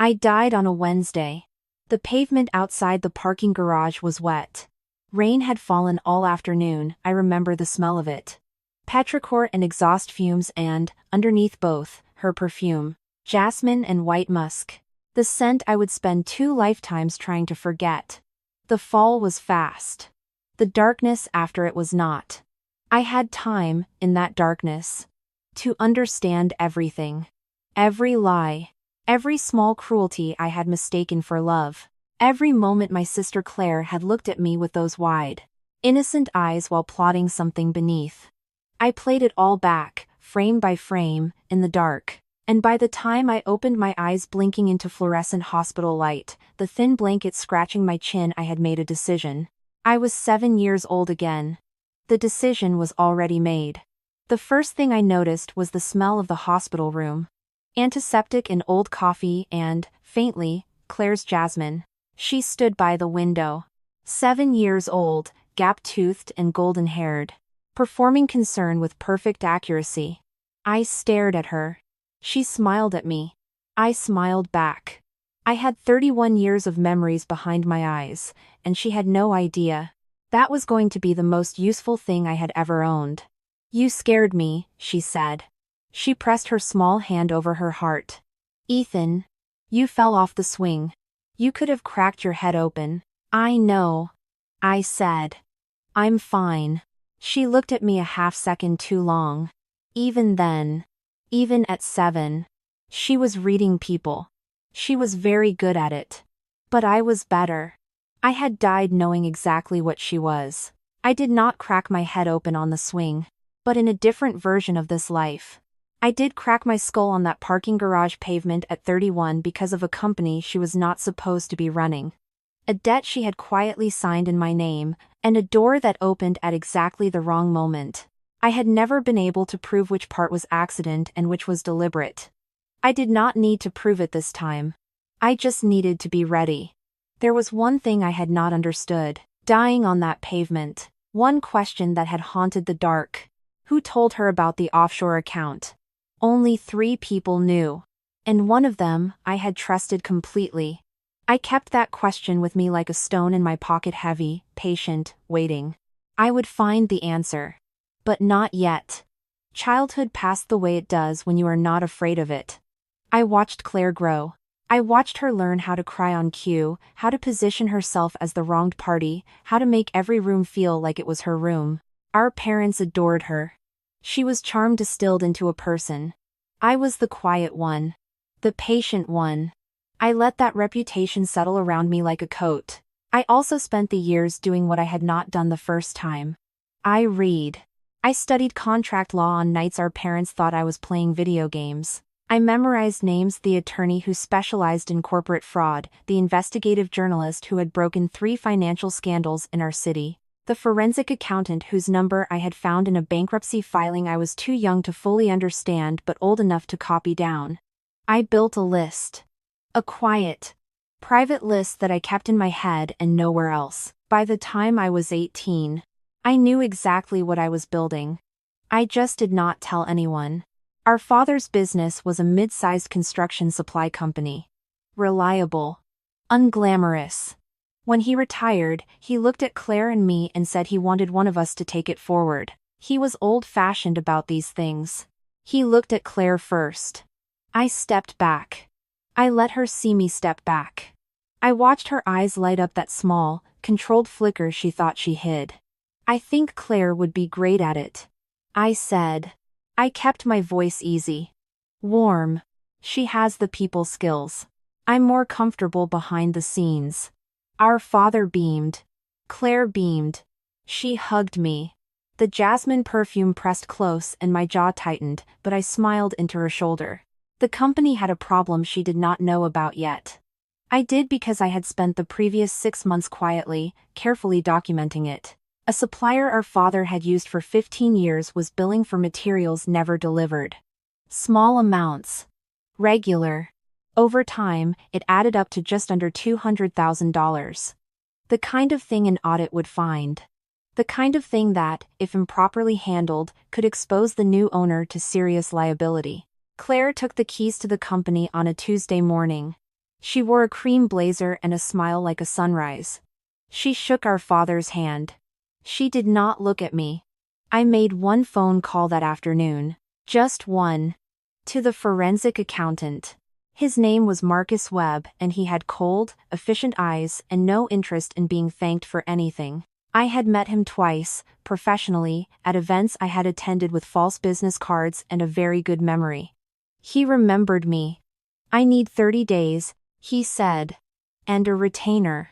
I died on a Wednesday. The pavement outside the parking garage was wet. Rain had fallen all afternoon, I remember the smell of it. Petrichor and exhaust fumes and, underneath both, her perfume. Jasmine and white musk. The scent I would spend 2 lifetimes trying to forget. The fall was fast. The darkness after it was not. I had time, in that darkness, to understand everything. Every lie. Every small cruelty I had mistaken for love. Every moment my sister Claire had looked at me with those wide, innocent eyes while plotting something beneath. I played it all back, frame by frame, in the dark. And by the time I opened my eyes blinking into fluorescent hospital light, the thin blanket scratching my chin, I had made a decision. I was 7 years old again. The decision was already made. The first thing I noticed was the smell of the hospital room. Antiseptic and old coffee and, faintly, Claire's jasmine. She stood by the window. 7 years old, gap-toothed and golden-haired. Performing concern with perfect accuracy. I stared at her. She smiled at me. I smiled back. I had 31 years of memories behind my eyes, and she had no idea. That was going to be the most useful thing I had ever owned. "You scared me," she said. She pressed her small hand over her heart. "Ethan, you fell off the swing. You could have cracked your head open." "I know," I said. "I'm fine." She looked at me a half-second too long. Even then, even at 7, she was reading people. She was very good at it. But I was better. I had died knowing exactly what she was. I did not crack my head open on the swing. But in a different version of this life. I did crack my skull on that parking garage pavement at 31 because of a company she was not supposed to be running. A debt she had quietly signed in my name, and a door that opened at exactly the wrong moment. I had never been able to prove which part was accident and which was deliberate. I did not need to prove it this time. I just needed to be ready. There was one thing I had not understood. Dying on that pavement. One question that had haunted the dark. Who told her about the offshore account? Only 3 people knew. And one of them, I had trusted completely. I kept that question with me like a stone in my pocket, heavy, patient, waiting. I would find the answer. But not yet. Childhood passed the way it does when you are not afraid of it. I watched Claire grow. I watched her learn how to cry on cue, how to position herself as the wronged party, how to make every room feel like it was her room. Our parents adored her. She was charm distilled into a person. I was the quiet one. The patient one. I let that reputation settle around me like a coat. I also spent the years doing what I had not done the first time. I read. I studied contract law on nights our parents thought I was playing video games. I memorized names: the attorney who specialized in corporate fraud, the investigative journalist who had broken 3 financial scandals in our city, the forensic accountant whose number I had found in a bankruptcy filing I was too young to fully understand but old enough to copy down. I built a list. A quiet, private list that I kept in my head and nowhere else. By the time I was 18, I knew exactly what I was building. I just did not tell anyone. Our father's business was a mid-sized construction supply company. Reliable. Unglamorous. When he retired, he looked at Claire and me and said he wanted one of us to take it forward. He was old-fashioned about these things. He looked at Claire first. I stepped back. I let her see me step back. I watched her eyes light up that small, controlled flicker she thought she hid. "I think Claire would be great at it," I said. I kept my voice easy. Warm. "She has the people skills. I'm more comfortable behind the scenes." Our father beamed. Claire beamed. She hugged me. The jasmine perfume pressed close and my jaw tightened, but I smiled into her shoulder. The company had a problem she did not know about yet. I did because I had spent the previous 6 months quietly, carefully documenting it. A supplier our father had used for 15 years was billing for materials never delivered. Small amounts. Regular. Over time, it added up to just under $200,000. The kind of thing an audit would find. The kind of thing that, if improperly handled, could expose the new owner to serious liability. Claire took the keys to the company on a Tuesday morning. She wore a cream blazer and a smile like a sunrise. She shook our father's hand. She did not look at me. I made one phone call that afternoon. Just one. To the forensic accountant. His name was Marcus Webb, and he had cold, efficient eyes and no interest in being thanked for anything. I had met him twice, professionally, at events I had attended with false business cards and a very good memory. He remembered me. I need 30 days, he said. And a retainer.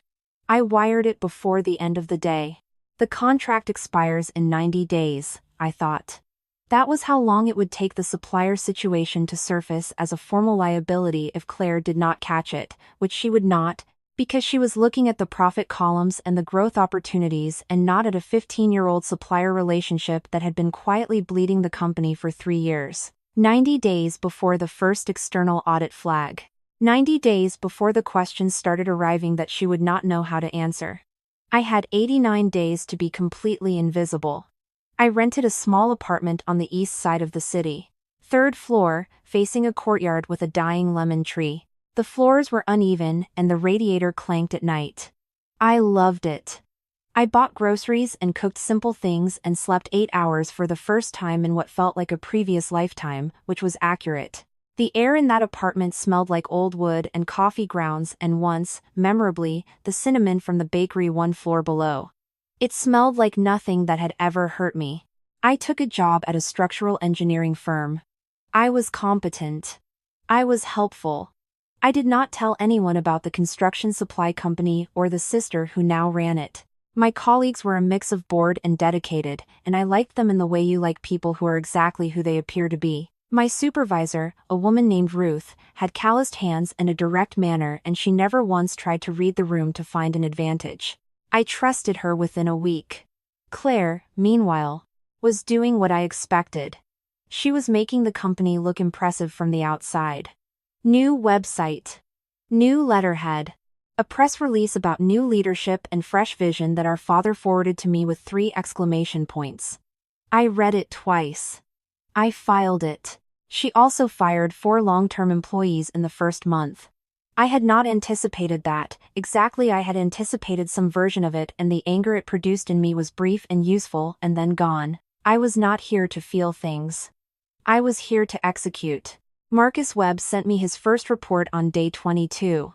I wired it before the end of the day. The contract expires in 90 days, I thought. That was how long it would take the supplier situation to surface as a formal liability if Claire did not catch it, which she would not, because she was looking at the profit columns and the growth opportunities and not at a 15-year-old supplier relationship that had been quietly bleeding the company for 3 years. 90 days before the first external audit flag. 90 days before the questions started arriving that she would not know how to answer. I had 89 days to be completely invisible. I rented a small apartment on the east side of the city. 3rd floor, facing a courtyard with a dying lemon tree. The floors were uneven and the radiator clanked at night. I loved it. I bought groceries and cooked simple things and slept 8 hours for the first time in what felt like a previous lifetime, which was accurate. The air in that apartment smelled like old wood and coffee grounds and once, memorably, the cinnamon from the bakery 1 floor below. It smelled like nothing that had ever hurt me. I took a job at a structural engineering firm. I was competent. I was helpful. I did not tell anyone about the construction supply company or the sister who now ran it. My colleagues were a mix of bored and dedicated, and I liked them in the way you like people who are exactly who they appear to be. My supervisor, a woman named Ruth, had calloused hands and a direct manner, and she never once tried to read the room to find an advantage. I trusted her within a week. Claire, meanwhile, was doing what I expected. She was making the company look impressive from the outside. New website. New letterhead. A press release about new leadership and fresh vision that our father forwarded to me with 3 exclamation points. I read it twice. I filed it. She also fired 4 long-term employees in the first month. I had not anticipated that. Exactly, I had anticipated some version of it, and the anger it produced in me was brief and useful and then gone. I was not here to feel things. I was here to execute. Marcus Webb sent me his first report on day 22.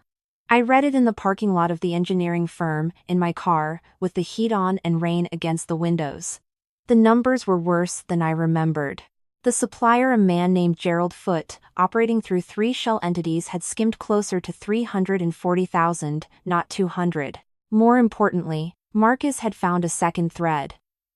I read it in the parking lot of the engineering firm, in my car, with the heat on and rain against the windows. The numbers were worse than I remembered. The supplier, a man named Gerald Foote, operating through 3 shell entities, had skimmed closer to 340,000, not 200. More importantly, Marcus had found a second thread.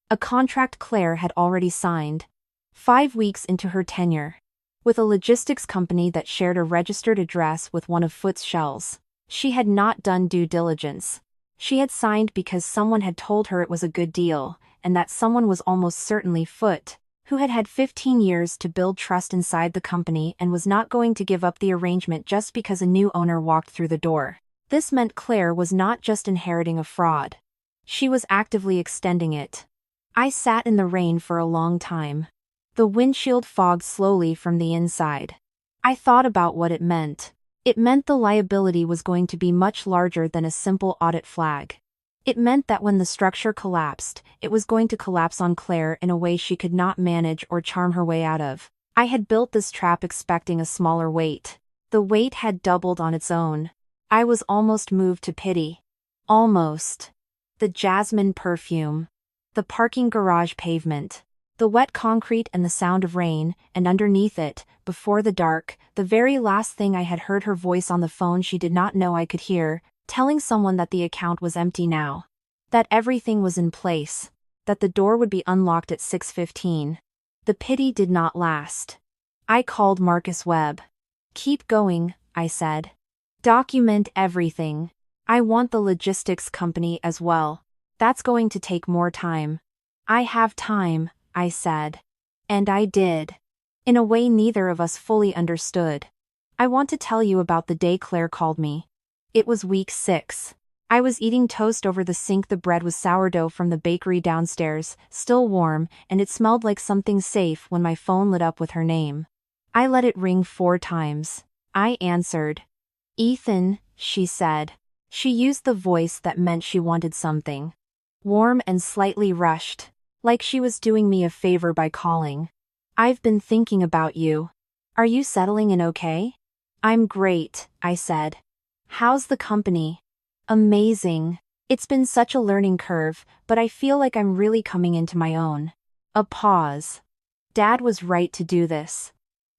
A contract Claire had already signed. 5 weeks into her tenure. With a logistics company that shared a registered address with one of Foote's shells. She had not done due diligence. She had signed because someone had told her it was a good deal, and that someone was almost certainly Foote, who had had 15 years to build trust inside the company and was not going to give up the arrangement just because a new owner walked through the door. This meant Claire was not just inheriting a fraud. She was actively extending it. I sat in the rain for a long time. The windshield fogged slowly from the inside. I thought about what it meant. It meant the liability was going to be much larger than a simple audit flag. It meant that when the structure collapsed, it was going to collapse on Claire in a way she could not manage or charm her way out of. I had built this trap expecting a smaller weight. The weight had doubled on its own. I was almost moved to pity. Almost. The jasmine perfume. The parking garage pavement. The wet concrete and the sound of rain, and underneath it, before the dark, the very last thing I had heard, her voice on the phone she did not know I could hear, telling someone that the account was empty now. That everything was in place. That the door would be unlocked at 6:15. The pity did not last. I called Marcus Webb. Keep going, I said. Document everything. I want the logistics company as well. That's going to take more time. I have time, I said. And I did. In a way neither of us fully understood. I want to tell you about the day Claire called me. It was week 6. I was eating toast over the sink. The bread was sourdough from the bakery downstairs, still warm, and it smelled like something safe when my phone lit up with her name. I let it ring 4 times. I answered. Ethan, she said. She used the voice that meant she wanted something. Warm and slightly rushed, like she was doing me a favor by calling. I've been thinking about you. Are you settling in okay? I'm great, I said. How's the company? Amazing. It's been such a learning curve, but I feel like I'm really coming into my own. A pause. Dad was right to do this.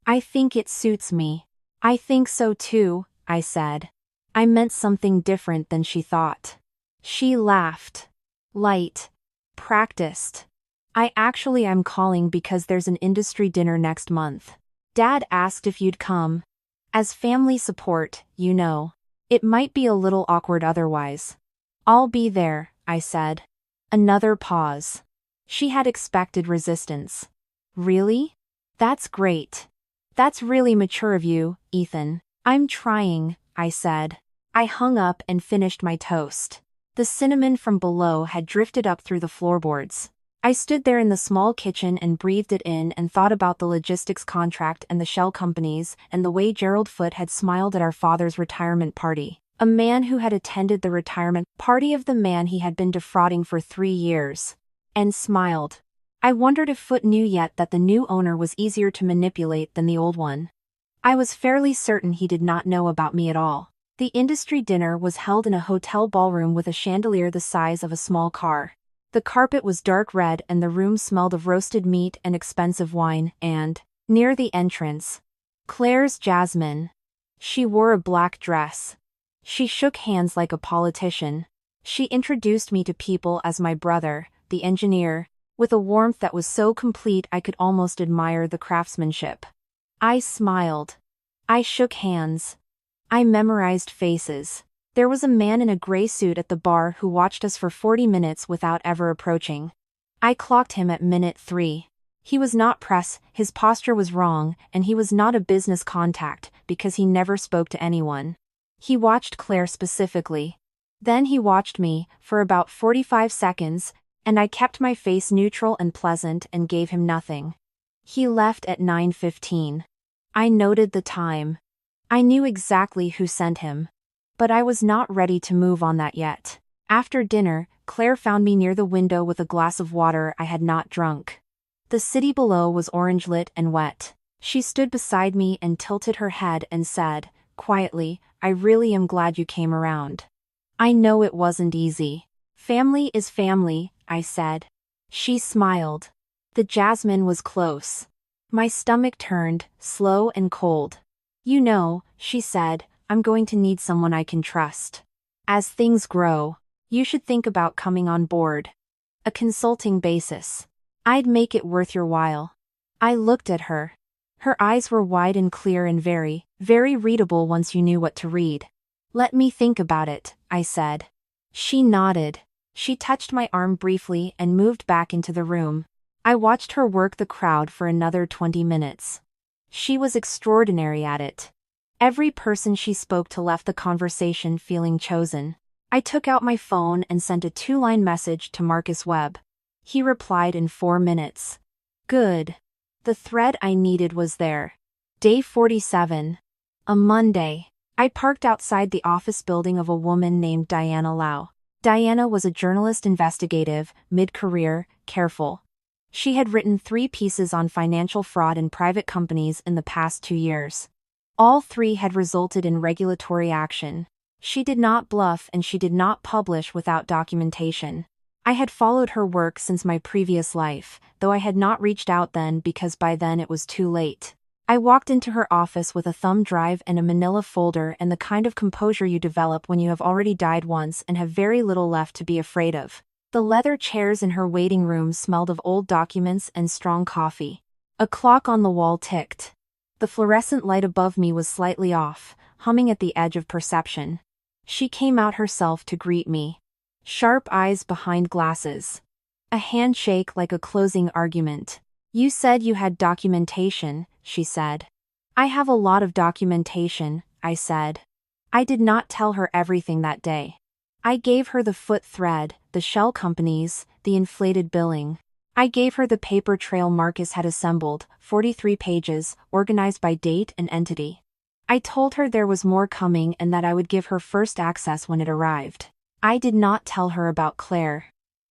I think it suits me. I think so too, I said. I meant something different than she thought. She laughed. Light. Practiced. I actually am calling because there's an industry dinner next month. Dad asked if you'd come. As family support, you know. It might be a little awkward otherwise. I'll be there, I said. Another pause. She had expected resistance. Really? That's great. That's really mature of you, Ethan. I'm trying, I said. I hung up and finished my toast. The cinnamon from below had drifted up through the floorboards. I stood there in the small kitchen and breathed it in and thought about the logistics contract and the shell companies and the way Gerald Foote had smiled at our father's retirement party. A man who had attended the retirement party of the man he had been defrauding for 3 years. And smiled. I wondered if Foote knew yet that the new owner was easier to manipulate than the old one. I was fairly certain he did not know about me at all. The industry dinner was held in a hotel ballroom with a chandelier the size of a small car. The carpet was dark red and the room smelled of roasted meat and expensive wine and, near the entrance, Claire's Jasmine. She wore a black dress. She shook hands like a politician. She introduced me to people as my brother, the engineer, with a warmth that was so complete I could almost admire the craftsmanship. I smiled. I shook hands. I memorized faces. There was a man in a gray suit at the bar who watched us for 40 minutes without ever approaching. I clocked him at minute 3. He was not press, his posture was wrong, and he was not a business contact, because he never spoke to anyone. He watched Claire specifically. Then he watched me, for about 45 seconds, and I kept my face neutral and pleasant and gave him nothing. He left at 9:15. I noted the time. I knew exactly who sent him. But I was not ready to move on that yet. After dinner, Claire found me near the window with a glass of water I had not drunk. The city below was orange-lit and wet. She stood beside me and tilted her head and said, quietly, I really am glad you came around. I know it wasn't easy. Family is family, I said. She smiled. The jasmine was close. My stomach turned, slow and cold. You know, she said, I'm going to need someone I can trust. As things grow, you should think about coming on board. A consulting basis. I'd make it worth your while. I looked at her. Her eyes were wide and clear and very, very readable once you knew what to read. Let me think about it, I said. She nodded. She touched my arm briefly and moved back into the room. I watched her work the crowd for another 20 minutes. She was extraordinary at it. Every person she spoke to left the conversation feeling chosen. I took out my phone and sent a 2-line message to Marcus Webb. He replied in 4 minutes. Good. The thread I needed was there. Day 47. A Monday. I parked outside the office building of a woman named Diana Lau. Diana was a journalist, investigative, mid-career, careful. She had written 3 pieces on financial fraud in private companies in the past 2 years. All 3 had resulted in regulatory action. She did not bluff and she did not publish without documentation. I had followed her work since my previous life, though I had not reached out then because by then it was too late. I walked into her office with a thumb drive and a manila folder and the kind of composure you develop when you have already died once and have very little left to be afraid of. The leather chairs in her waiting room smelled of old documents and strong coffee. A clock on the wall ticked. The fluorescent light above me was slightly off, humming at the edge of perception. She came out herself to greet me. Sharp eyes behind glasses. A handshake like a closing argument. You said you had documentation, she said. I have a lot of documentation, I said. I did not tell her everything that day. I gave her the foot thread, the shell companies, the inflated billing. I gave her the paper trail Marcus had assembled, 43 pages, organized by date and entity. I told her there was more coming and that I would give her first access when it arrived. I did not tell her about Claire.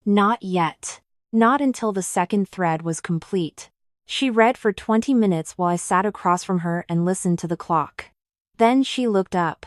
Not yet. Not until the second thread was complete. She read for 20 minutes while I sat across from her and listened to the clock. Then she looked up.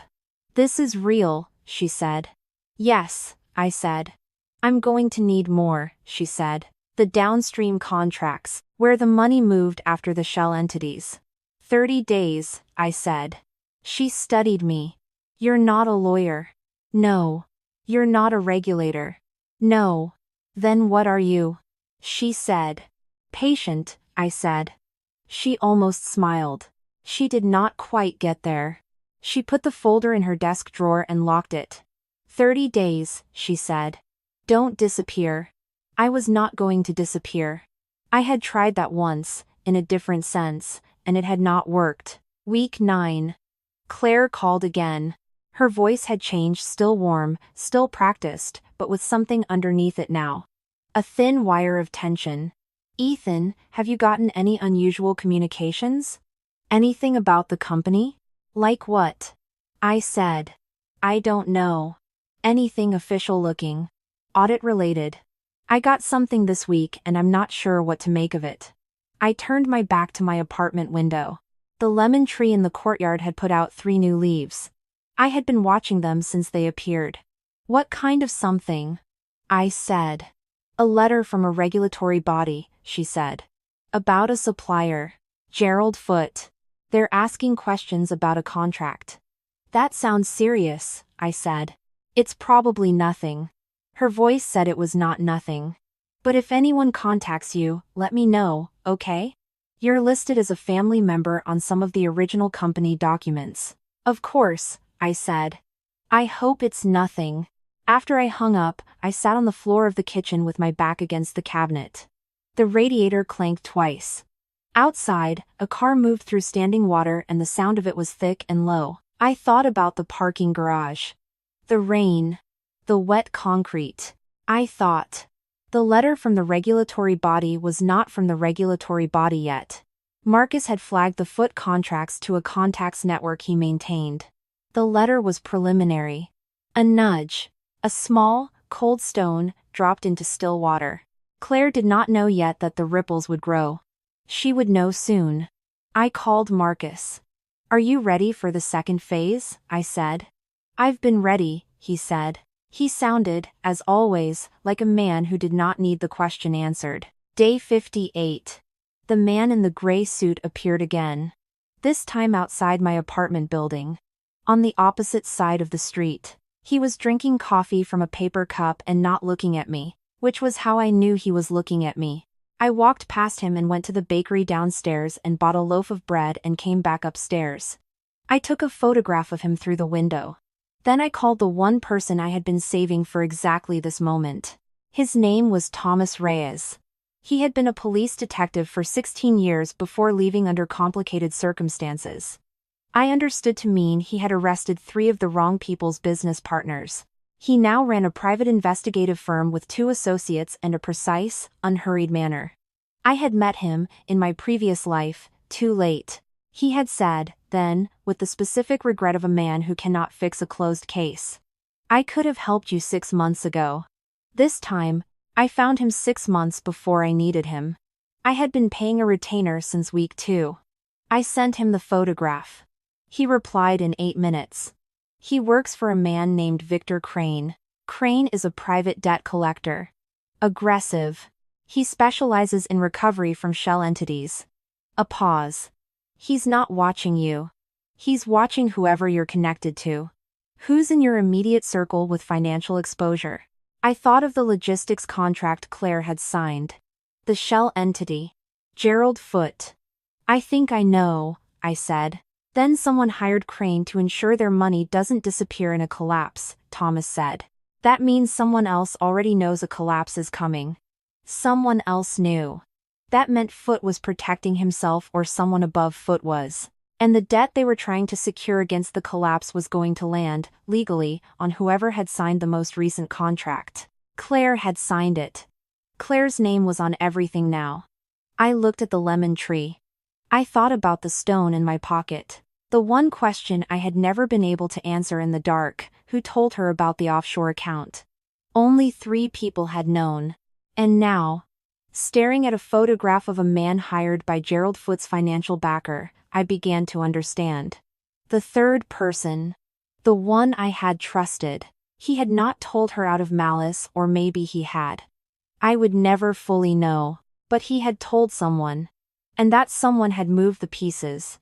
"This is real," she said. "Yes," I said. "I'm going to need more," she said. "The downstream contracts, where the money moved after the shell entities." 30 days, I said. She studied me. "You're not a lawyer." "No." "You're not a regulator." "No." "Then what are you?" she said. "Patient," I said. She almost smiled. She did not quite get there. She put the folder in her desk drawer and locked it. 30 days, she said. "Don't disappear." I was not going to disappear. I had tried that once, in a different sense, and it had not worked. Week 9. Claire called again. Her voice had changed, still warm, still practiced, but with something underneath it now. A thin wire of tension. "Ethan, have you gotten any unusual communications? Anything about the company?" "Like what?" I said. "I don't know. Anything official looking. Audit related. I got something this week and I'm not sure what to make of it." I turned my back to my apartment window. The lemon tree in the courtyard had put out 3 new leaves. I had been watching them since they appeared. "What kind of something?" I said. "A letter from a regulatory body," she said. "About a supplier. Gerald Foote. They're asking questions about a contract." "That sounds serious," I said. "It's probably nothing." Her voice said it was not nothing. "But if anyone contacts you, let me know, okay? You're listed as a family member on some of the original company documents." "Of course," I said. "I hope it's nothing." After I hung up, I sat on the floor of the kitchen with my back against the cabinet. The radiator clanked twice. Outside, a car moved through standing water and the sound of it was thick and low. I thought about the parking garage. The rain. The wet concrete. I thought. The letter from the regulatory body was not from the regulatory body yet. Marcus had flagged the Foote contracts to a contacts network he maintained. The letter was preliminary. A nudge. A small, cold stone, dropped into still water. Claire did not know yet that the ripples would grow. She would know soon. I called Marcus. "Are you ready for the second phase?" I said. "I've been ready," he said. He sounded, as always, like a man who did not need the question answered. Day 58. The man in the gray suit appeared again. This time outside my apartment building. On the opposite side of the street. He was drinking coffee from a paper cup and not looking at me, which was how I knew he was looking at me. I walked past him and went to the bakery downstairs and bought a loaf of bread and came back upstairs. I took a photograph of him through the window. Then I called the one person I had been saving for exactly this moment. His name was Thomas Reyes. He had been a police detective for 16 years before leaving under complicated circumstances. I understood to mean he had arrested 3 of the wrong people's business partners. He now ran a private investigative firm with 2 associates and a precise, unhurried manner. I had met him, in my previous life, too late. He had said, then, with the specific regret of a man who cannot fix a closed case. "I could have helped you 6 months ago." This time, I found him 6 months before I needed him. I had been paying a retainer since week 2. I sent him the photograph. He replied in 8 minutes. He works for a man named Victor Crane. Crane is a private debt collector. Aggressive. He specializes in recovery from shell entities. A pause. "He's not watching you. He's watching whoever you're connected to. Who's in your immediate circle with financial exposure." I thought of the logistics contract Claire had signed. The shell entity. Gerald Foote. "I think I know," I said. "Then someone hired Crane to ensure their money doesn't disappear in a collapse," Thomas said. "That means someone else already knows a collapse is coming." Someone else knew. That meant Foote was protecting himself or someone above Foote was. And the debt they were trying to secure against the collapse was going to land, legally, on whoever had signed the most recent contract. Claire had signed it. Claire's name was on everything now. I looked at the lemon tree. I thought about the stone in my pocket. The one question I had never been able to answer in the dark: who told her about the offshore account? Only 3 people had known. And now, staring at a photograph of a man hired by Gerald Foote's financial backer, I began to understand. The third person. The one I had trusted. He had not told her out of malice, or maybe he had. I would never fully know. But he had told someone. And that someone had moved the pieces.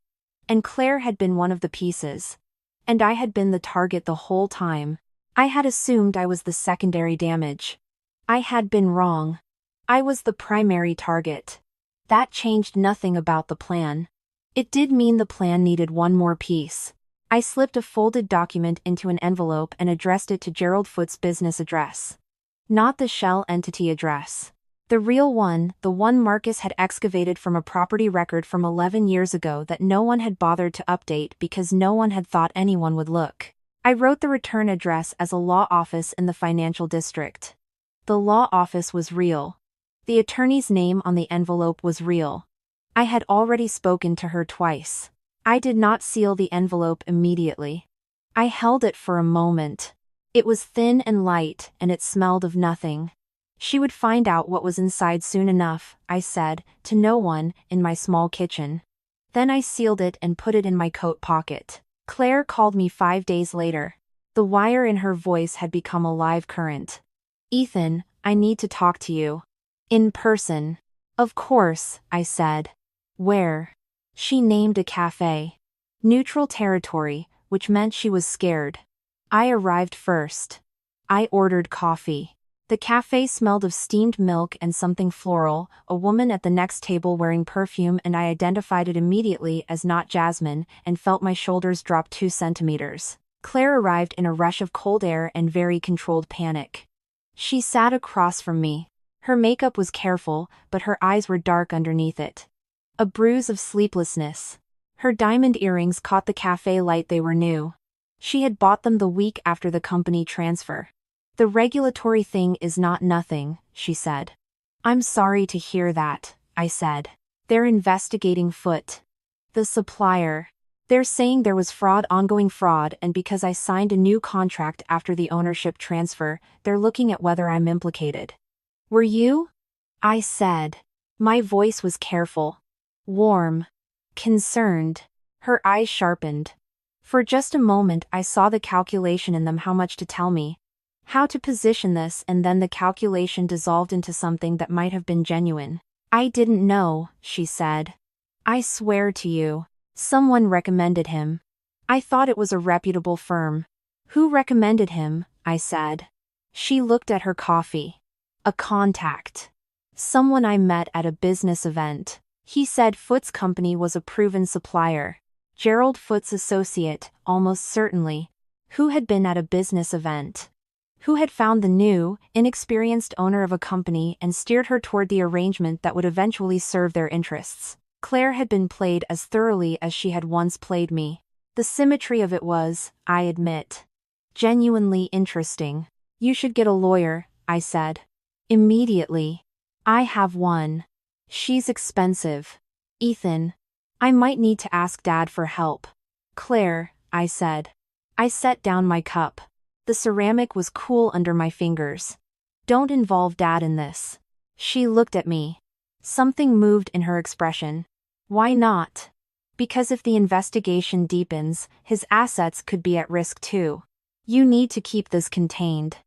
And Claire had been one of the pieces. And I had been the target the whole time. I had assumed I was the secondary damage. I had been wrong. I was the primary target. That changed nothing about the plan. It did mean the plan needed one more piece. I slipped a folded document into an envelope and addressed it to Gerald Foote's business address. Not the shell entity address. The real one, the one Marcus had excavated from a property record from 11 years ago that no one had bothered to update because no one had thought anyone would look. I wrote the return address as a law office in the financial district. The law office was real. The attorney's name on the envelope was real. I had already spoken to her twice. I did not seal the envelope immediately. I held it for a moment. It was thin and light, and it smelled of nothing. She would find out what was inside soon enough, I said, to no one, in my small kitchen. Then I sealed it and put it in my coat pocket. Claire called me 5 days later. The wire in her voice had become a live current. "Ethan, I need to talk to you. In person." "Of course," I said. "Where?" She named a cafe. Neutral territory, which meant she was scared. I arrived first. I ordered coffee. The cafe smelled of steamed milk and something floral, a woman at the next table wearing perfume, and I identified it immediately as not jasmine, and felt my shoulders drop 2 centimeters. Claire arrived in a rush of cold air and very controlled panic. She sat across from me. Her makeup was careful, but her eyes were dark underneath it. A bruise of sleeplessness. Her diamond earrings caught the cafe light. They were new. She had bought them the week after the company transfer. "The regulatory thing is not nothing," she said. "I'm sorry to hear that," I said. "They're investigating Foote. The supplier. They're saying there was fraud, ongoing fraud, and because I signed a new contract after the ownership transfer, they're looking at whether I'm implicated." "Were you?" I said. My voice was careful. Warm. Concerned. Her eyes sharpened. For just a moment I saw the calculation in them, how much to tell me. How to position this, and then the calculation dissolved into something that might have been genuine. "I didn't know," she said. "I swear to you. Someone recommended him. I thought it was a reputable firm." "Who recommended him?" I said. She looked at her coffee. "A contact. Someone I met at a business event. He said Foote's company was a proven supplier. Gerald Foote's associate, almost certainly. Who had been at a business event. Who had found the new, inexperienced owner of a company and steered her toward the arrangement that would eventually serve their interests. Claire had been played as thoroughly as she had once played me. The symmetry of it was, I admit, genuinely interesting. "You should get a lawyer," I said. Immediately. "I have one. She's expensive. Ethan. I might need to ask Dad for help." "Claire," I said. I set down my cup. The ceramic was cool under my fingers. "Don't involve Dad in this." She looked at me. Something moved in her expression. "Why not?" "Because if the investigation deepens, his assets could be at risk too. You need to keep this contained."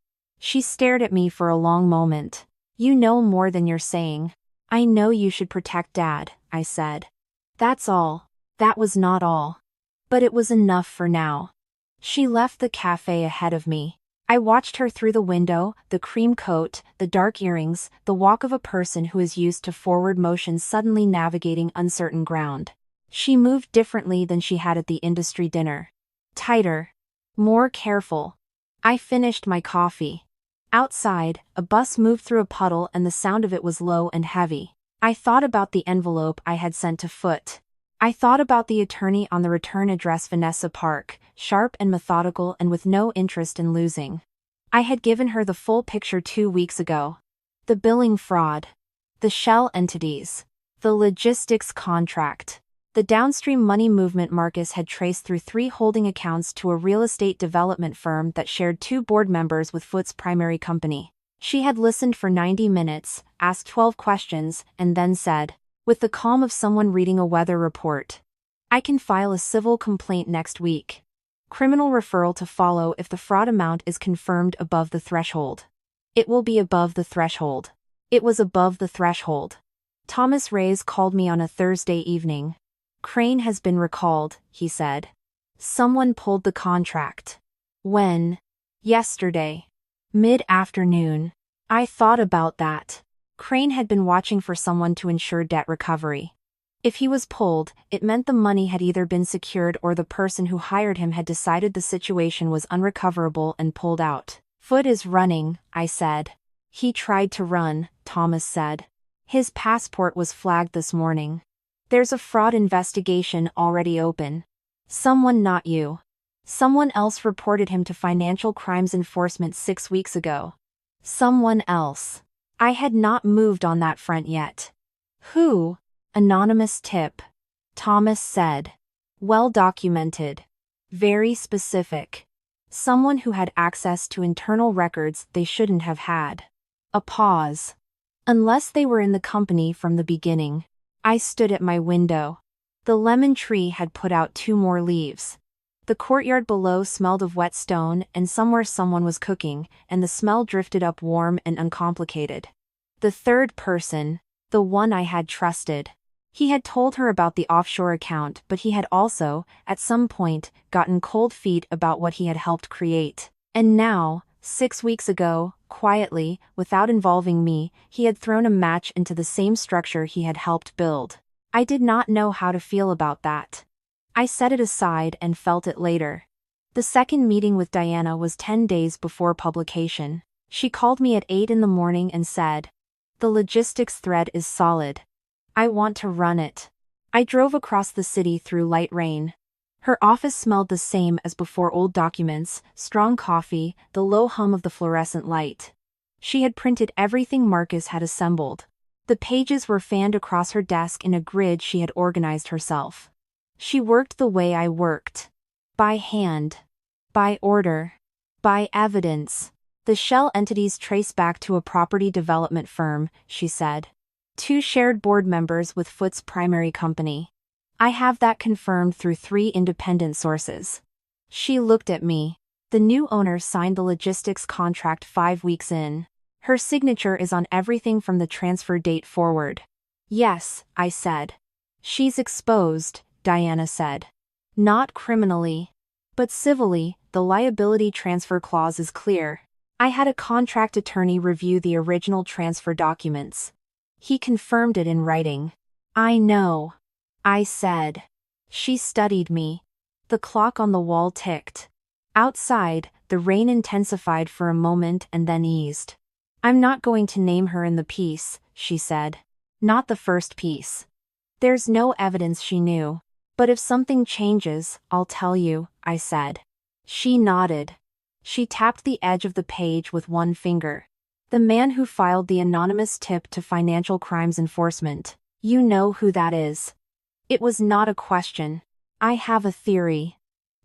She stared at me for a long moment. "You know more than you're saying." "I know you should protect Dad," I said. "That's all." That was not all. But it was enough for now. She left the cafe ahead of me. I watched her through the window, the cream coat, the dark earrings, the walk of a person who is used to forward motion suddenly navigating uncertain ground. She moved differently than she had at the industry dinner. Tighter. More careful. I finished my coffee. Outside, a bus moved through a puddle and the sound of it was low and heavy. I thought about the envelope I had sent to Foote. I thought about the attorney on the return address, Vanessa Park, sharp and methodical and with no interest in losing. I had given her the full picture 2 weeks ago. The billing fraud. The shell entities. The logistics contract. The downstream money movement Marcus had traced through 3 holding accounts to a real estate development firm that shared 2 board members with Foot's primary company. She had listened for 90 minutes, asked 12 questions, and then said, with the calm of someone reading a weather report, "I can file a civil complaint next week. Criminal referral to follow if the fraud amount is confirmed above the threshold." It will be above the threshold. It was above the threshold. Thomas Reyes called me on a Thursday evening. "Crane has been recalled," he said. "Someone pulled the contract." "When?" "Yesterday. Mid-afternoon." I thought about that. Crane had been watching for someone to ensure debt recovery. If he was pulled, it meant the money had either been secured or the person who hired him had decided the situation was unrecoverable and pulled out. "Foot is running," I said. "He tried to run," Thomas said. "His passport was flagged this morning. There's a fraud investigation already open." "Someone, not you. Someone else reported him to Financial Crimes Enforcement 6 weeks ago." "Someone else." I had not moved on that front yet. "Who?" "Anonymous tip," Thomas said. "Well documented. Very specific. Someone who had access to internal records they shouldn't have had." A pause. "Unless they were in the company from the beginning." I stood at my window. The lemon tree had put out 2 more leaves. The courtyard below smelled of wet stone and somewhere someone was cooking, and the smell drifted up warm and uncomplicated. The third person, the one I had trusted. He had told her about the offshore account, but he had also, at some point, gotten cold feet about what he had helped create. And now, 6 weeks ago, quietly, without involving me, he had thrown a match into the same structure he had helped build. I did not know how to feel about that. I set it aside and felt it later. The second meeting with Diana was 10 days before publication. She called me at 8 in the morning and said, "The logistics thread is solid. I want to run it." I drove across the city through light rain. Her office smelled the same as before: old documents, strong coffee, the low hum of the fluorescent light. She had printed everything Marcus had assembled. The pages were fanned across her desk in a grid she had organized herself. She worked the way I worked. By hand. By order. By evidence. "The shell entities trace back to a property development firm," she said. 2 shared board members with Foot's primary company. "I have that confirmed through 3 independent sources." She looked at me. "The new owner signed the logistics contract 5 weeks in. Her signature is on everything from the transfer date forward." "Yes," I said. "She's exposed," Diana said. "Not criminally. But civilly, the liability transfer clause is clear." I had a contract attorney review the original transfer documents. He confirmed it in writing. "I know," I said. She studied me. The clock on the wall ticked. Outside, the rain intensified for a moment and then eased. "I'm not going to name her in the piece," she said. "Not the first piece. There's no evidence she knew. But if something changes, I'll tell you," I said. She nodded. She tapped the edge of the page with one finger. "The man who filed the anonymous tip to Financial Crimes Enforcement. You know who that is." It was not a question. "I have a theory,"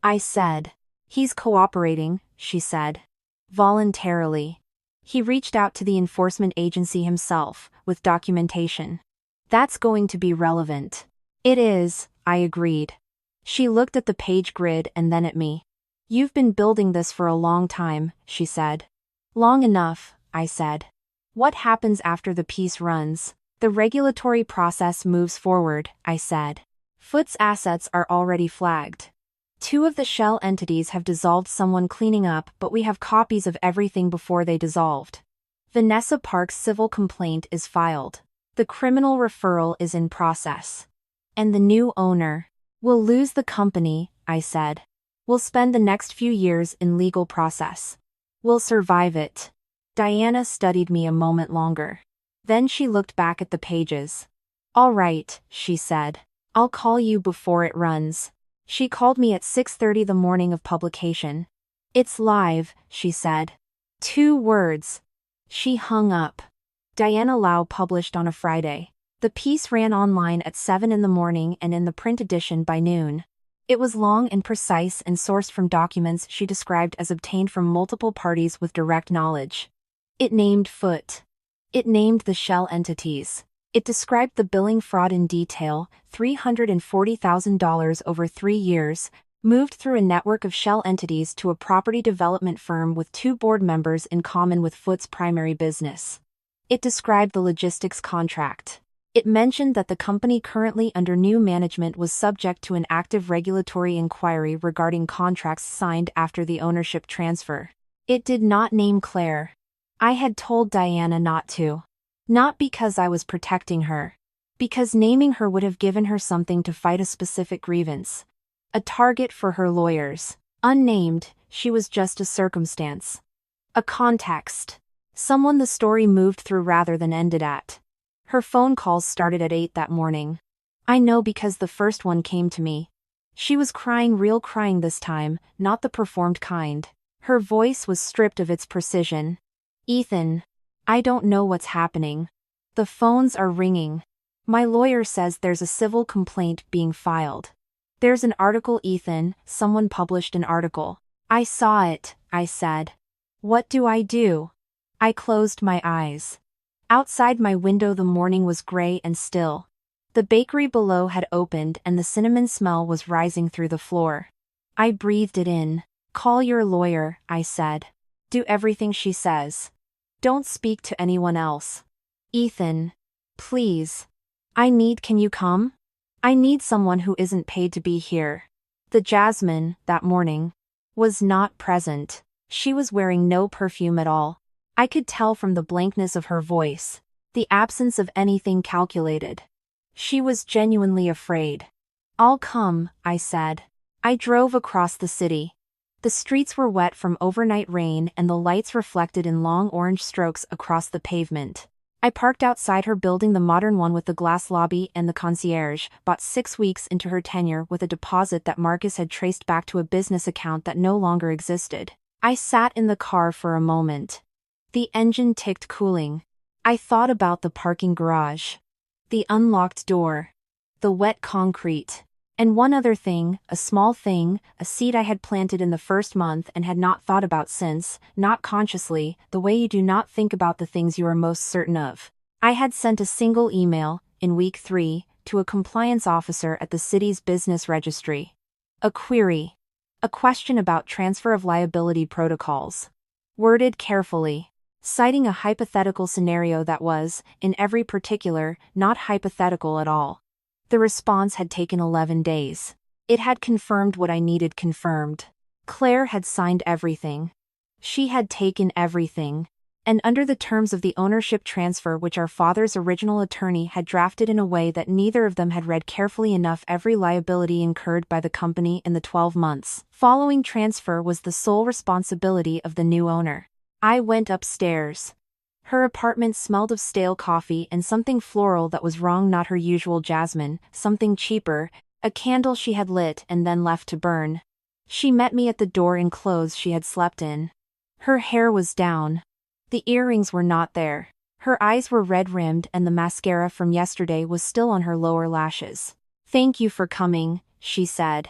I said. "He's cooperating," she said. "Voluntarily. He reached out to the enforcement agency himself, with documentation." "That's going to be relevant." "It is," I agreed. She looked at the page grid and then at me. "You've been building this for a long time," she said. "Long enough," I said. "What happens after the piece runs?" "The regulatory process moves forward," I said. "Foot's assets are already flagged. 2 of the shell entities have dissolved someone cleaning up, but we have copies of everything before they dissolved. Vanessa Park's civil complaint is filed. The criminal referral is in process. And the new owner will lose the company," I said. "We'll spend the next few years in legal process. We'll survive it." Diana studied me a moment longer. Then she looked back at the pages. "All right," she said. "I'll call you before it runs." She called me at 6:30 the morning of publication. "It's live," she said. 2 words. She hung up. Diana Lau published on a Friday. The piece ran online at 7 in the morning and in the print edition by noon. It was long and precise and sourced from documents she described as obtained from multiple parties with direct knowledge. It named Foot. It named the shell entities. It described the billing fraud in detail, $340,000 over 3 years, moved through a network of shell entities to a property development firm with 2 board members in common with Foot's primary business. It described the logistics contract. It mentioned that the company currently under new management was subject to an active regulatory inquiry regarding contracts signed after the ownership transfer. It did not name Claire. I had told Diana not to. Not because I was protecting her. Because naming her would have given her something to fight a specific grievance. A target for her lawyers. Unnamed, she was just a circumstance. A context. Someone the story moved through rather than ended at. Her phone calls started at 8 that morning. I know because the first one came to me. She was crying, real crying this time, not the performed kind. Her voice was stripped of its precision. Ethan. I don't know what's happening. The phones are ringing. My lawyer says there's a civil complaint being filed. There's an article, Ethan, someone published an article. I saw it, I said. What do I do? I closed my eyes. Outside my window the morning was gray and still. The bakery below had opened and the cinnamon smell was rising through the floor. I breathed it in. Call your lawyer, I said. Do everything she says. Don't speak to anyone else. Ethan. Please. Can you come? I need someone who isn't paid to be here. The Jasmine, that morning, was not present. She was wearing no perfume at all. I could tell from the blankness of her voice, the absence of anything calculated. She was genuinely afraid. I'll come, I said. I drove across the city. The streets were wet from overnight rain and the lights reflected in long orange strokes across the pavement. I parked outside her building, the modern one with the glass lobby and the concierge, bought 6 weeks into her tenure with a deposit that Marcus had traced back to a business account that no longer existed. I sat in the car for a moment. The engine ticked, cooling. I thought about the parking garage. The unlocked door. The wet concrete. And one other thing, a small thing, a seed I had planted in the first month and had not thought about since, not consciously, the way you do not think about the things you are most certain of. I had sent a single email, in week 3, to a compliance officer at the city's business registry. A query. A question about transfer of liability protocols. Worded carefully. Citing a hypothetical scenario that was, in every particular, not hypothetical at all. The response had taken 11 days. It had confirmed what I needed confirmed. Claire had signed everything. She had taken everything. And under the terms of the ownership transfer which our father's original attorney had drafted in a way that neither of them had read carefully enough, every liability incurred by the company in the 12 months following transfer was the sole responsibility of the new owner. I went upstairs. Her apartment smelled of stale coffee and something floral that was wrong, not her usual jasmine, something cheaper, a candle she had lit and then left to burn. She met me at the door in clothes she had slept in. Her hair was down. The earrings were not there. Her eyes were red-rimmed and the mascara from yesterday was still on her lower lashes. Thank you for coming, she said.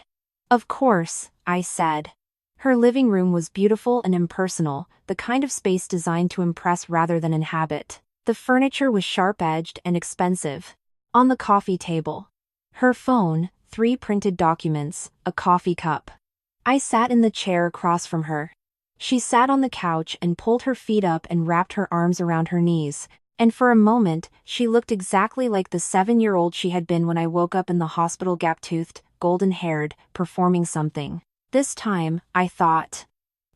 Of course, I said. Her living room was beautiful and impersonal, the kind of space designed to impress rather than inhabit. The furniture was sharp-edged and expensive. On the coffee table. Her phone, 3 printed documents, a coffee cup. I sat in the chair across from her. She sat on the couch and pulled her feet up and wrapped her arms around her knees, and for a moment, she looked exactly like the 7-year-old she had been when I woke up in the hospital, gap-toothed, golden-haired, performing something. This time, I thought.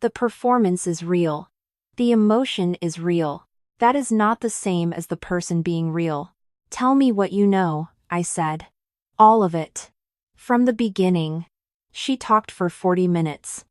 The performance is real. The emotion is real. That is not the same as the person being real. Tell me what you know, I said. All of it. From the beginning. She talked for 40 minutes.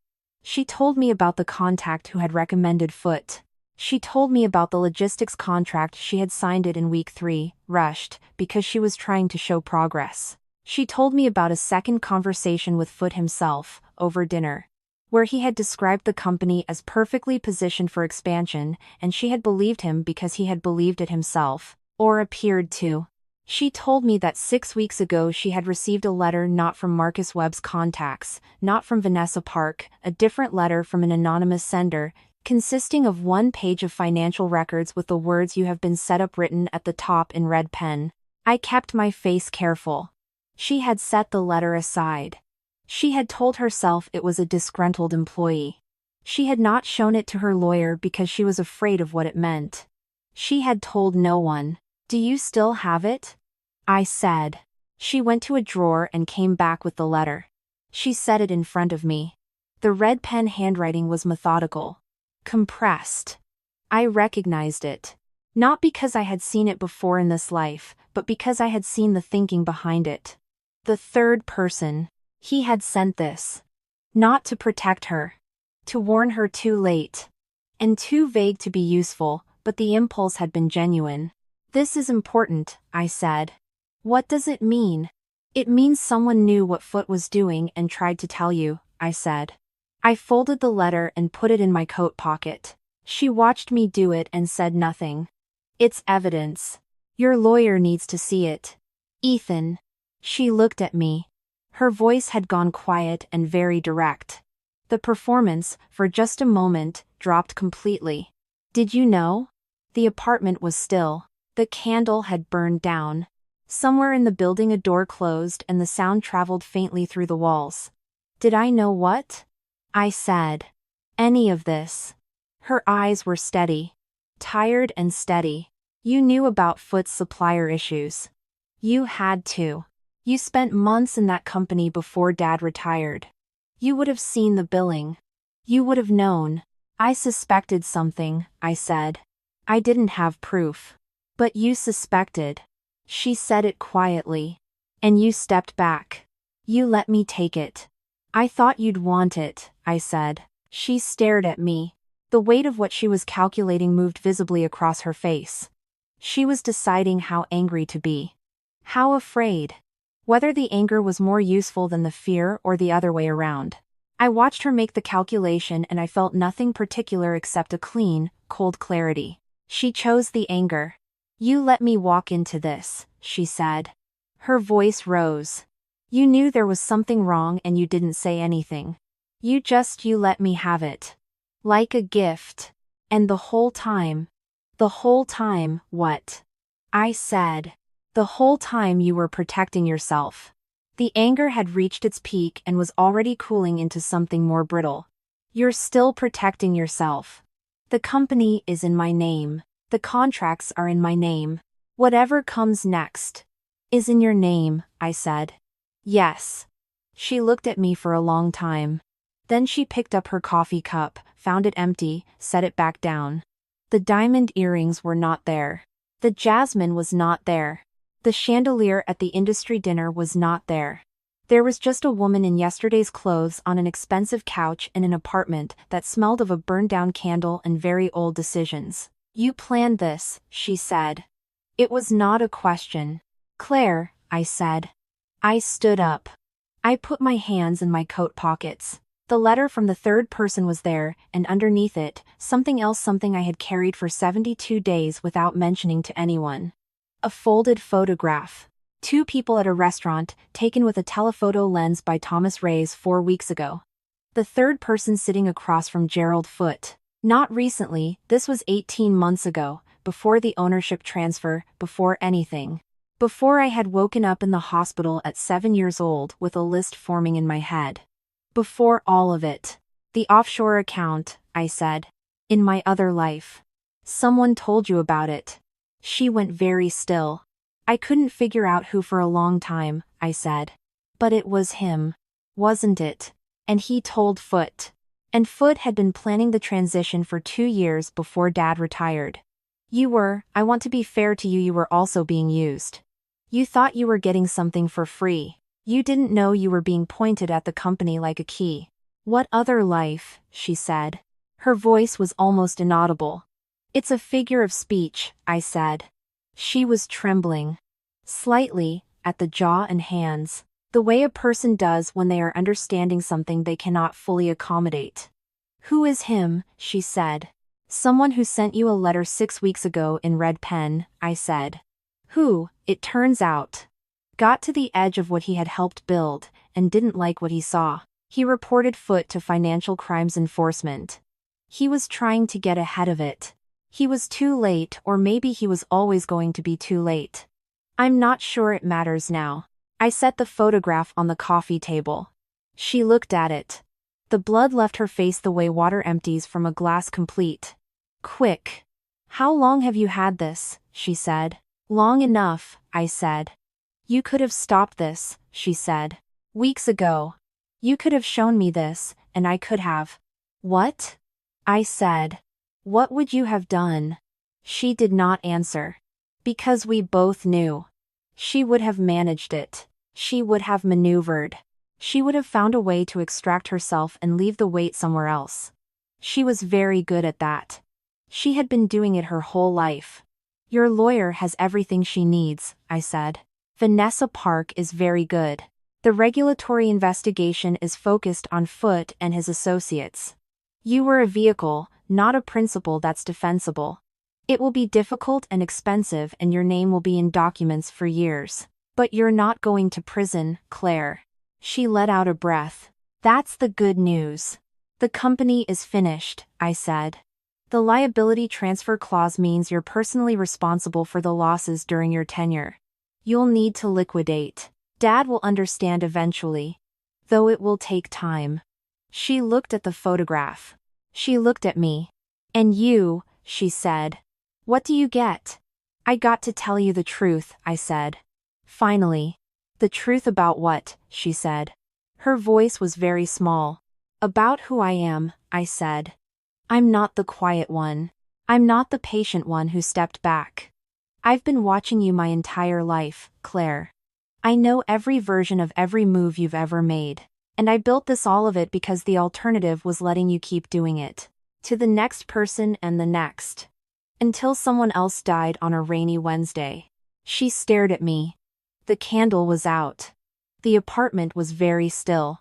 She told me about the contact who had recommended Foot. She told me about the logistics contract she had signed it in week 3, rushed, because she was trying to show progress. She told me about a second conversation with Foot himself, over dinner, where he had described the company as perfectly positioned for expansion, and she had believed him because he had believed it himself, or appeared to. She told me that 6 weeks ago she had received a letter not from Marcus Webb's contacts, not from Vanessa Park, a different letter from an anonymous sender, consisting of one page of financial records with the words "You have been set up" written at the top in red pen. I kept my face careful. She had set the letter aside. She had told herself it was a disgruntled employee. She had not shown it to her lawyer because she was afraid of what it meant. She had told no one. "Do you still have it?" I said. She went to a drawer and came back with the letter. She set it in front of me. The red pen handwriting was methodical. Compressed. I recognized it. Not because I had seen it before in this life, but because I had seen the thinking behind it. The third person. He had sent this. Not to protect her. To warn her too late. And too vague to be useful, but the impulse had been genuine. "This is important," I said. "What does it mean?" "It means someone knew what Foot was doing and tried to tell you," I said. I folded the letter and put it in my coat pocket. She watched me do it and said nothing. "It's evidence. Your lawyer needs to see it. Ethan." She looked at me. Her voice had gone quiet and very direct. The performance, for just a moment, dropped completely. "Did you know?" The apartment was still. The candle had burned down. Somewhere in the building a door closed and the sound traveled faintly through the walls. "Did I know what?" I said. "Any of this?" Her eyes were steady. Tired and steady. "You knew about Foot's supplier issues. You had to. You spent months in that company before Dad retired. You would have seen the billing. You would have known." "I suspected something," I said. "I didn't have proof." "But you suspected." She said it quietly. "And you stepped back. You let me take it." "I thought you'd want it," I said. She stared at me. The weight of what she was calculating moved visibly across her face. She was deciding how angry to be. How afraid. Whether the anger was more useful than the fear or the other way around. I watched her make the calculation and I felt nothing particular except a clean, cold clarity. She chose the anger. "You let me walk into this," she said. Her voice rose. "You knew there was something wrong and you didn't say anything. You let me have it. Like a gift. And the whole time." "The whole time, what?" I said. "The whole time you were protecting yourself." The anger had reached its peak and was already cooling into something more brittle. "You're still protecting yourself. The company is in my name. The contracts are in my name. Whatever comes next is in your name," I said. "Yes." She looked at me for a long time. Then she picked up her coffee cup, found it empty, set it back down. The diamond earrings were not there. The jasmine was not there. The chandelier at the industry dinner was not there. There was just a woman in yesterday's clothes on an expensive couch in an apartment that smelled of a burned-down candle and very old decisions. "You planned this," she said. It was not a question. "Claire," I said. I stood up. I put my hands in my coat pockets. The letter from the third person was there, and underneath it, something else, something I had carried for 72 days without mentioning to anyone. A folded photograph. 2 people at a restaurant, taken with a telephoto lens by Thomas Reyes 4 weeks ago. The third person sitting across from Gerald Foote. Not recently, this was 18 months ago, before the ownership transfer, before anything. Before I had woken up in the hospital at 7 years old with a list forming in my head. Before all of it. "The offshore account," I said. "In my other life. Someone told you about it." She went very still. "I couldn't figure out who for a long time," I said. "But it was him. Wasn't it? And he told Foote. And Foote had been planning the transition for 2 years before Dad retired. I want to be fair to you, you were also being used. You thought you were getting something for free. You didn't know you were being pointed at the company like a key." "What other life?" she said. Her voice was almost inaudible. "It's a figure of speech," I said. She was trembling. Slightly, at the jaw and hands. The way a person does when they are understanding something they cannot fully accommodate. "Who is him?" she said. "Someone who sent you a letter 6 weeks ago in red pen," I said. who, it turns out, got to the edge of what he had helped build and didn't like what he saw. He reported Foot to Financial Crimes Enforcement. He was trying to get ahead of it. He was too late, or maybe he was always going to be too late. I'm not sure it matters now. I set the photograph on the coffee table. She looked at it. The blood left her face the way water empties from a glass complete. Quick. How long have you had this? She said. Long enough, I said. You could have stopped this, she said. Weeks ago. You could have shown me this, and I could have. What? I said. What would you have done? She did not answer. Because we both knew. She would have managed it. She would have maneuvered. She would have found a way to extract herself and leave the weight somewhere else. She was very good at that. She had been doing it her whole life. Your lawyer has everything she needs, I said. Vanessa Park is very good. The regulatory investigation is focused on Foot and his associates. You were a vehicle, not a principal that's defensible. It will be difficult and expensive, and your name will be in documents for years. But you're not going to prison, Claire. She let out a breath. That's the good news. The company is finished, I said. The liability transfer clause means you're personally responsible for the losses during your tenure. You'll need to liquidate. Dad will understand eventually. Though it will take time. She looked at the photograph. She looked at me. And you, she said. What do you get? I got to tell you the truth, I said. Finally. The truth about what? She said. Her voice was very small. About who I am, I said. I'm not the quiet one. I'm not the patient one who stepped back. I've been watching you my entire life, Claire. I know every version of every move you've ever made. And I built all of it because the alternative was letting you keep doing it. To the next person and the next. Until someone else died on a rainy Wednesday. She stared at me. The candle was out. The apartment was very still.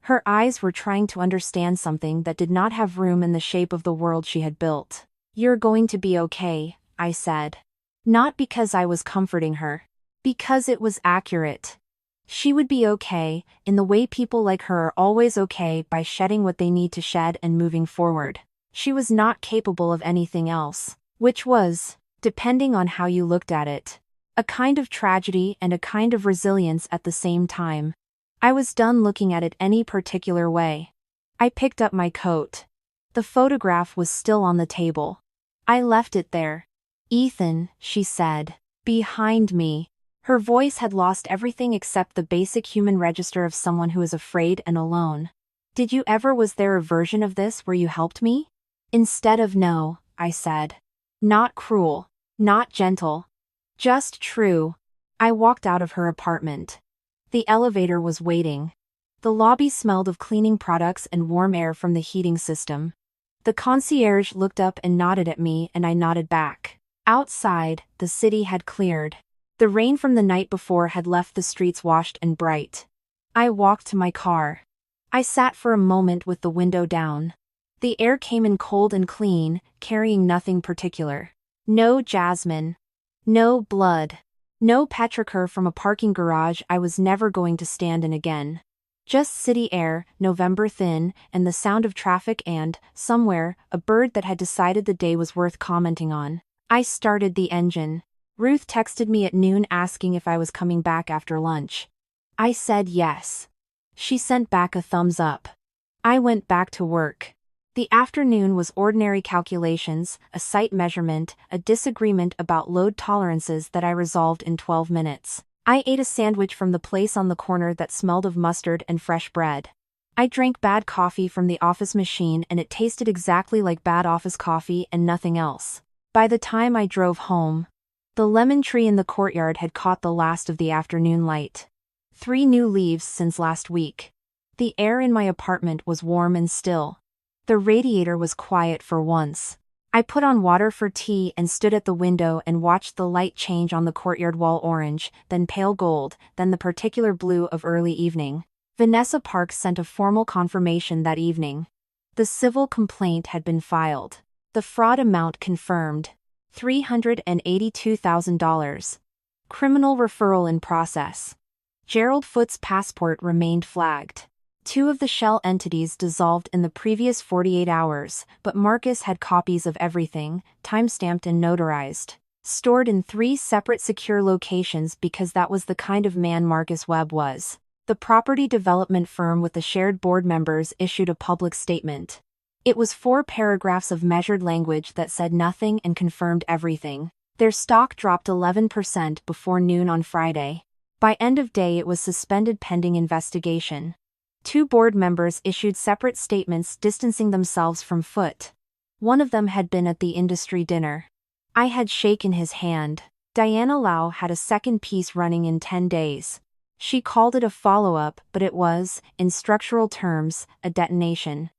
Her eyes were trying to understand something that did not have room in the shape of the world she had built. You're going to be okay, I said. Not because I was comforting her. Because it was accurate. She would be okay, in the way people like her are always okay, by shedding what they need to shed and moving forward. She was not capable of anything else. Which was, depending on how you looked at it, a kind of tragedy and a kind of resilience at the same time. I was done looking at it any particular way. I picked up my coat. The photograph was still on the table. I left it there. Ethan, she said. Behind me. Her voice had lost everything except the basic human register of someone who is afraid and alone. Did you ever? Was there a version of this where you helped me? Instead of no, I said. Not cruel. Not gentle. Just true. I walked out of her apartment. The elevator was waiting. The lobby smelled of cleaning products and warm air from the heating system. The concierge looked up and nodded at me, and I nodded back. Outside, the city had cleared. The rain from the night before had left the streets washed and bright. I walked to my car. I sat for a moment with the window down. The air came in cold and clean, carrying nothing particular. No jasmine. No blood. No petrichor from a parking garage I was never going to stand in again. Just city air, November thin, and the sound of traffic and, somewhere, a bird that had decided the day was worth commenting on. I started the engine. Ruth texted me at noon asking if I was coming back after lunch. I said yes. She sent back a thumbs up. I went back to work. The afternoon was ordinary calculations, a site measurement, a disagreement about load tolerances that I resolved in 12 minutes. I ate a sandwich from the place on the corner that smelled of mustard and fresh bread. I drank bad coffee from the office machine, and it tasted exactly like bad office coffee and nothing else. By the time I drove home, the lemon tree in the courtyard had caught the last of the afternoon light. 3 new leaves since last week. The air in my apartment was warm and still. The radiator was quiet for once. I put on water for tea and stood at the window and watched the light change on the courtyard wall, orange, then pale gold, then the particular blue of early evening. Vanessa Park sent a formal confirmation that evening. The civil complaint had been filed. The fraud amount confirmed. $382,000. Criminal referral in process. Gerald Foote's passport remained flagged. 2 of the shell entities dissolved in the previous 48 hours, but Marcus had copies of everything, timestamped and notarized, stored in 3 separate secure locations because that was the kind of man Marcus Webb was. The property development firm with the shared board members issued a public statement. It was 4 paragraphs of measured language that said nothing and confirmed everything. Their stock dropped 11% before noon on Friday. By end of day it was suspended pending investigation. 2 board members issued separate statements distancing themselves from Foote. One of them had been at the industry dinner. I had shaken his hand. Diana Lau had a second piece running in 10 days. She called it a follow-up, but it was, in structural terms, a detonation.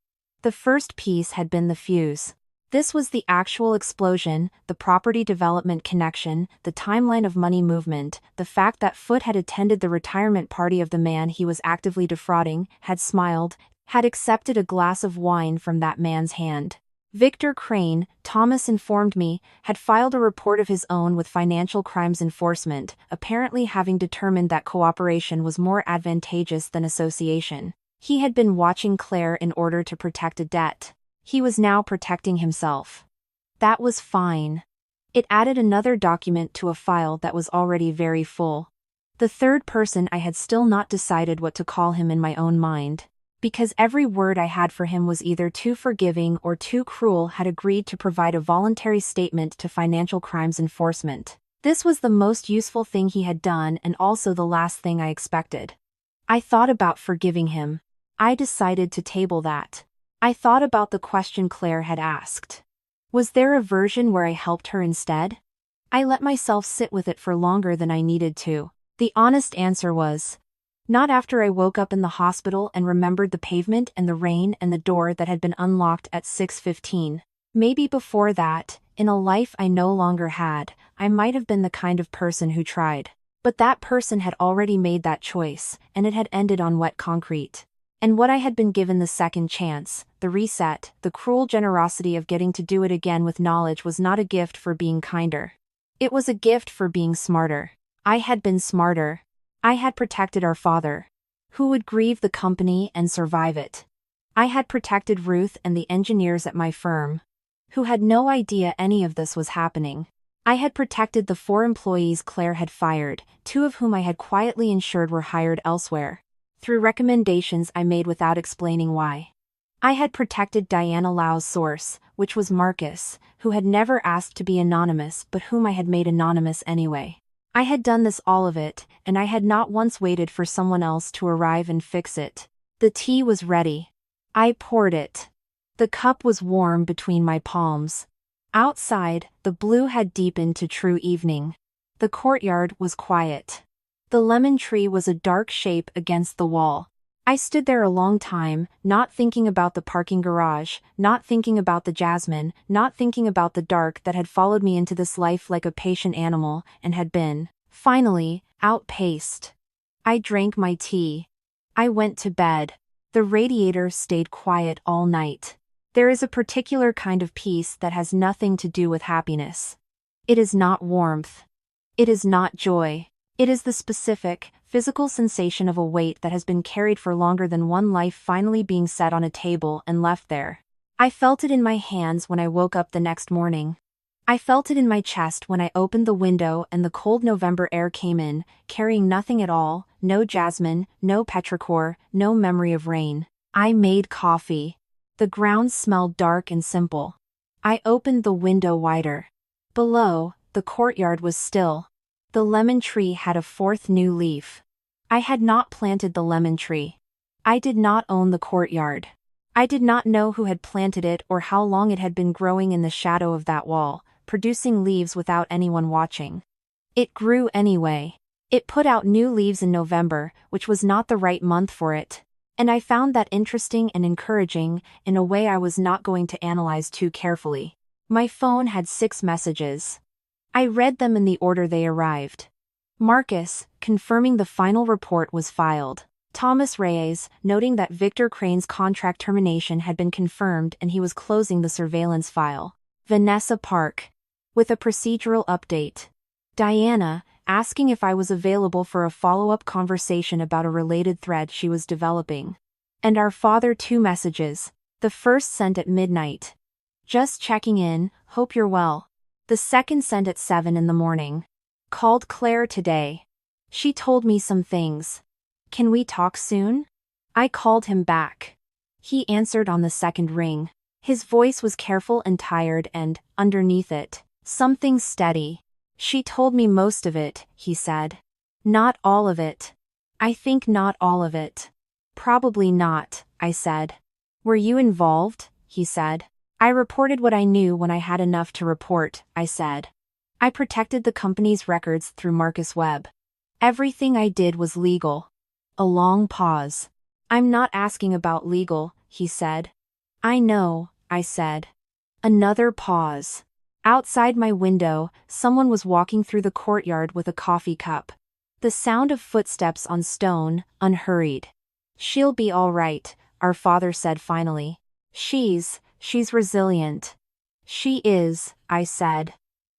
The first piece had been the fuse. This was the actual explosion, the property development connection, the timeline of money movement, the fact that Foote had attended the retirement party of the man he was actively defrauding, had smiled, had accepted a glass of wine from that man's hand. Victor Crane, Thomas informed me, had filed a report of his own with Financial Crimes Enforcement, apparently having determined that cooperation was more advantageous than association. He had been watching Claire in order to protect a debt. He was now protecting himself. That was fine. It added another document to a file that was already very full. The third person I had still not decided what to call him in my own mind, because every word I had for him was either too forgiving or too cruel, had agreed to provide a voluntary statement to Financial Crimes Enforcement. This was the most useful thing he had done and also the last thing I expected. I thought about forgiving him. I decided to table that. I thought about the question Claire had asked. Was there a version where I helped her instead? I let myself sit with it for longer than I needed to. The honest answer was, not after I woke up in the hospital and remembered the pavement and the rain and the door that had been unlocked at 6:15. Maybe before that, in a life I no longer had, I might have been the kind of person who tried. But that person had already made that choice, and it had ended on wet concrete. And what I had been given the second chance, the reset, the cruel generosity of getting to do it again with knowledge was not a gift for being kinder. It was a gift for being smarter. I had been smarter. I had protected our father, who would grieve the company and survive it. I had protected Ruth and the engineers at my firm, who had no idea any of this was happening. I had protected the 4 employees Claire had fired, 2 of whom I had quietly ensured were hired elsewhere, through recommendations I made without explaining why. I had protected Diana Lau's source, which was Marcus, who had never asked to be anonymous but whom I had made anonymous anyway. I had done this, all of it, and I had not once waited for someone else to arrive and fix it. The tea was ready. I poured it. The cup was warm between my palms. Outside, the blue had deepened to true evening. The courtyard was quiet. The lemon tree was a dark shape against the wall. I stood there a long time, not thinking about the parking garage, not thinking about the jasmine, not thinking about the dark that had followed me into this life like a patient animal, and had been, finally, outpaced. I drank my tea. I went to bed. The radiator stayed quiet all night. There is a particular kind of peace that has nothing to do with happiness. It is not warmth. It is not joy. It is the specific, physical sensation of a weight that has been carried for longer than one life finally being set on a table and left there. I felt it in my hands when I woke up the next morning. I felt it in my chest when I opened the window and the cold November air came in, carrying nothing at all, no jasmine, no petrichor, no memory of rain. I made coffee. The ground smelled dark and simple. I opened the window wider. Below, the courtyard was still. The lemon tree had a 4th new leaf. I had not planted the lemon tree. I did not own the courtyard. I did not know who had planted it or how long it had been growing in the shadow of that wall, producing leaves without anyone watching. It grew anyway. It put out new leaves in November, which was not the right month for it. And I found that interesting and encouraging, in a way I was not going to analyze too carefully. My phone had 6 messages. I read them in the order they arrived. Marcus, confirming the final report was filed. Thomas Reyes, noting that Victor Crane's contract termination had been confirmed and he was closing the surveillance file. Vanessa Park, with a procedural update. Diana, asking if I was available for a follow-up conversation about a related thread she was developing. And our father 2 messages. The first sent at midnight. Just checking in, hope you're well. The second sent at 7 in the morning. Called Claire today. She told me some things. Can we talk soon? I called him back. He answered on the second ring. His voice was careful and tired and, underneath it, something steady. She told me most of it, he said. Not all of it. I think not all of it. Probably not, I said. Were you involved? He said. I reported what I knew when I had enough to report, I said. I protected the company's records through Marcus Webb. Everything I did was legal. A long pause. I'm not asking about legal, he said. I know, I said. Another pause. Outside my window, someone was walking through the courtyard with a coffee cup. The sound of footsteps on stone, unhurried. She'll be all right, our father said finally. She's resilient. She is, I said.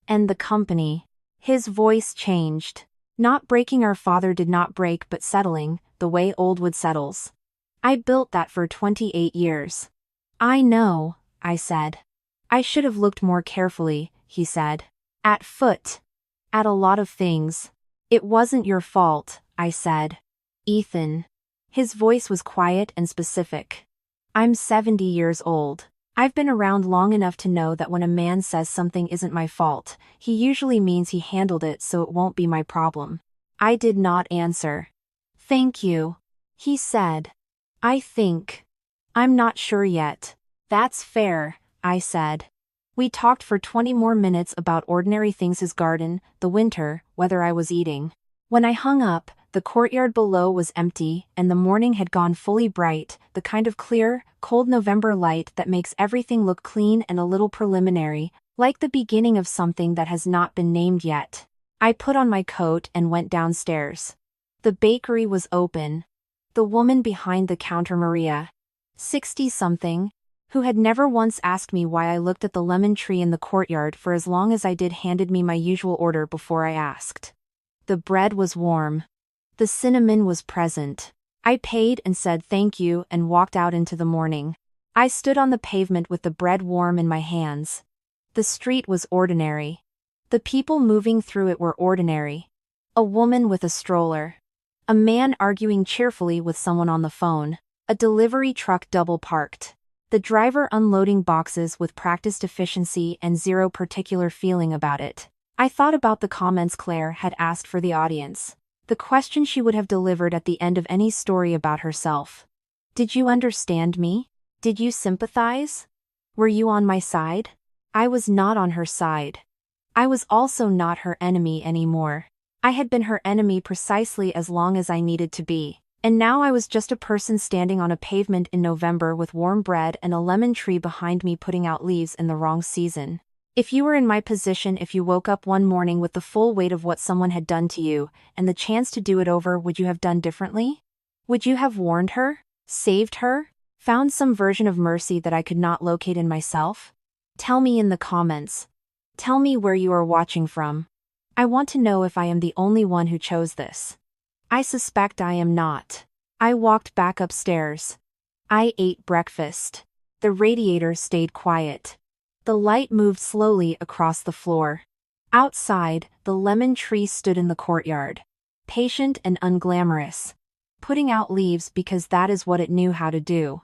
And the company. His voice changed. Not breaking, our father did not break, but settling, the way old wood settles. I built that for 28 years. I know, I said. I should have looked more carefully, he said. At foot. At a lot of things. It wasn't your fault, I said. Ethan. His voice was quiet and specific. I'm 70 years old. I've been around long enough to know that when a man says something isn't my fault, he usually means he handled it so it won't be my problem. I did not answer. Thank you, he said. I think. I'm not sure yet. That's fair, I said. We talked for 20 more minutes about ordinary things: his garden, the winter, whether I was eating. When I hung up, the courtyard below was empty, and the morning had gone fully bright, the kind of clear, cold November light that makes everything look clean and a little preliminary, like the beginning of something that has not been named yet. I put on my coat and went downstairs. The bakery was open. The woman behind the counter, Maria, 60-something, who had never once asked me why I looked at the lemon tree in the courtyard for as long as I did, handed me my usual order before I asked. The bread was warm. The cinnamon was present. I paid and said thank you and walked out into the morning. I stood on the pavement with the bread warm in my hands. The street was ordinary. The people moving through it were ordinary. A woman with a stroller. A man arguing cheerfully with someone on the phone. A delivery truck double parked. The driver unloading boxes with practiced efficiency and zero particular feeling about it. I thought about the comments Claire had asked for the audience. The question she would have delivered at the end of any story about herself. Did you understand me? Did you sympathize? Were you on my side? I was not on her side. I was also not her enemy anymore. I had been her enemy precisely as long as I needed to be. And now I was just a person standing on a pavement in November with warm bread and a lemon tree behind me putting out leaves in the wrong season. If you were in my position, if you woke up one morning with the full weight of what someone had done to you, and the chance to do it over, would you have done differently? Would you have warned her? Saved her? Found some version of mercy that I could not locate in myself? Tell me in the comments. Tell me where you are watching from. I want to know if I am the only one who chose this. I suspect I am not. I walked back upstairs. I ate breakfast. The radiator stayed quiet. The light moved slowly across the floor. Outside, the lemon tree stood in the courtyard. Patient and unglamorous. Putting out leaves because that is what it knew how to do.